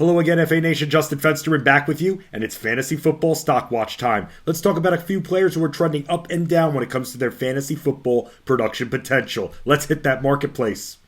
Hello again, FA Nation. Justin Fensterman back with you, and it's Fantasy Football Stock Watch time. Let's talk about a few players who are trending up and down when it comes to their fantasy football production potential. Let's hit that marketplace.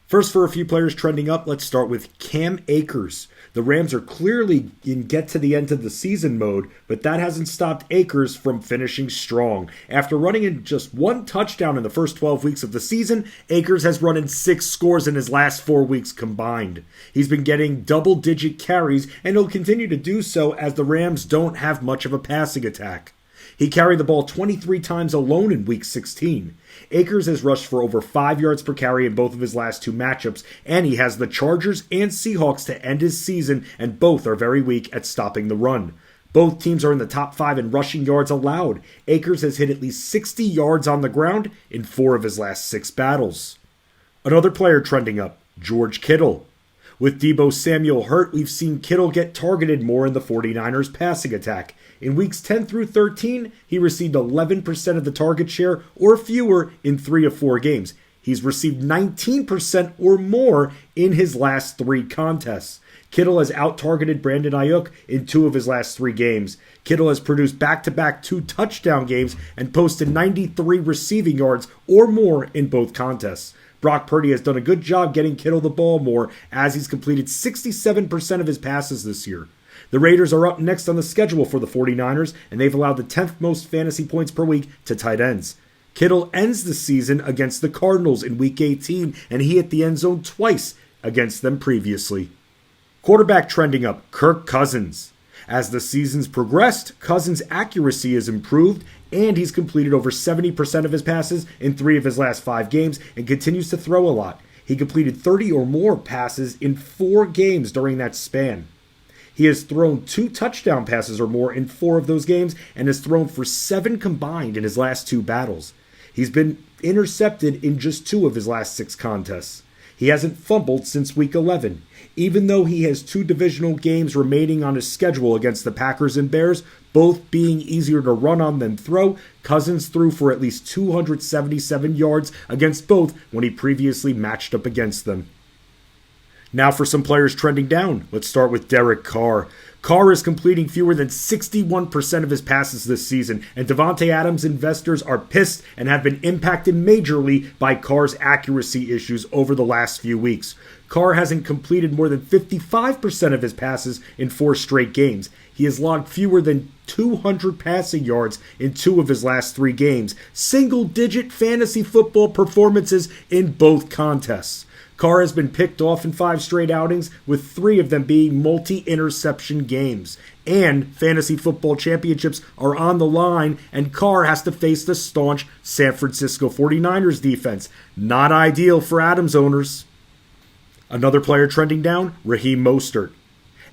First, for a few players trending up, let's start with Cam Akers. The Rams are clearly in get to the end of the season mode, but that hasn't stopped Akers from finishing strong. After running in just one touchdown in the first 12 weeks of the season, Akers has run in 6 scores in his last 4 weeks combined. He's been getting double-digit carries, and he'll continue to do so as the Rams don't have much of a passing attack. He carried the ball 23 times alone in Week 16. Akers has rushed for over 5 yards per carry in both of his last 2 matchups, and he has the Chargers and Seahawks to end his season, and both are very weak at stopping the run. Both teams are in the top 5 in rushing yards allowed. Akers has hit at least 60 yards on the ground in 4 of his last 6 battles. Another player trending up, George Kittle. With Deebo Samuel hurt, we've seen Kittle get targeted more in the 49ers passing attack. In weeks 10 through 13, he received 11% of the target share or fewer in 3 of 4 games. He's received 19% or more in his last 3 contests. Kittle has out-targeted Brandon Ayuk in 2 of his last 3 games. Kittle has produced back-to-back 2-touchdown games and posted 93 receiving yards or more in both contests. Brock Purdy has done a good job getting Kittle the ball more as he's completed 67% of his passes this year. The Raiders are up next on the schedule for the 49ers, and they've allowed the 10th most fantasy points per week to tight ends. Kittle ends the season against the Cardinals in Week 18, and he hit the end zone twice against them previously. Quarterback trending up, Kirk Cousins. As the season's progressed, Cousins' accuracy has improved, and he's completed over 70% of his passes in 3 of his last 5 games and continues to throw a lot. He completed 30 or more passes in 4 games during that span. He has thrown 2 touchdown passes or more in 4 of those games and has thrown for 7 combined in his last 2 battles. He's been intercepted in just 2 of his last 6 contests. He hasn't fumbled since Week 11. Even though he has 2 divisional games remaining on his schedule against the Packers and Bears, both being easier to run on than throw, Cousins threw for at least 277 yards against both when he previously matched up against them. Now for some players trending down. Let's start with Derek Carr. Carr is completing fewer than 61% of his passes this season, and Davante Adams investors are pissed and have been impacted majorly by Carr's accuracy issues over the last few weeks. Carr hasn't completed more than 55% of his passes in 4 straight games. He has logged fewer than 200 passing yards in 2 of his last 3 games. Single-digit fantasy football performances in both contests. Carr has been picked off in 5 straight outings, with 3 of them being multi-interception games. And fantasy football championships are on the line, and Carr has to face the staunch San Francisco 49ers defense. Not ideal for Adams owners. Another player trending down, Raheem Mostert.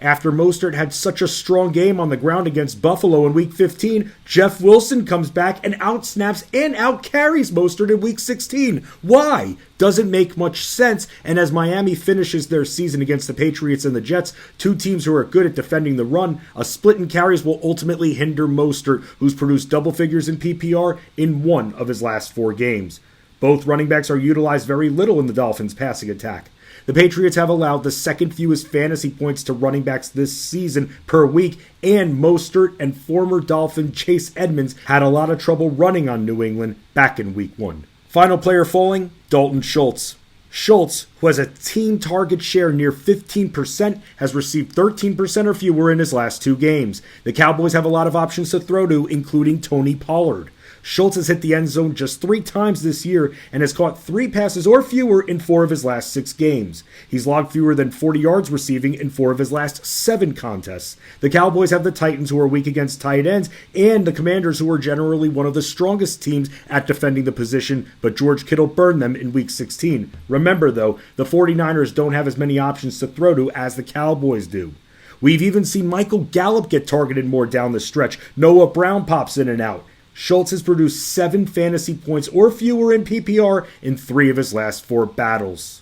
After Mostert had such a strong game on the ground against Buffalo in Week 15, Jeff Wilson comes back and outsnaps and outcarries Mostert in Week 16. Why? Doesn't make much sense, and as Miami finishes their season against the Patriots and the Jets, 2 teams who are good at defending the run, a split in carries will ultimately hinder Mostert, who's produced double figures in PPR in 1 of his last 4 games. Both running backs are utilized very little in the Dolphins' passing attack. The Patriots have allowed the second fewest fantasy points to running backs this season per week, and Mostert and former Dolphin Chase Edmonds had a lot of trouble running on New England back in Week 1. Final player falling, Dalton Schultz. Schultz, who has a team target share near 15%, has received 13% or fewer in his last 2 games. The Cowboys have a lot of options to throw to, including Tony Pollard. Schultz has hit the end zone just 3 times this year and has caught 3 passes or fewer in 4 of his last 6 games. He's logged fewer than 40 yards receiving in 4 of his last 7 contests. The Cowboys have the Titans, who are weak against tight ends, and the Commanders, who are generally one of the strongest teams at defending the position, but George Kittle burned them in Week 16. Remember, though, the 49ers don't have as many options to throw to as the Cowboys do. We've even seen Michael Gallup get targeted more down the stretch. Noah Brown pops in and out. Schultz has produced 7 fantasy points or fewer in PPR in 3 of his last 4 battles.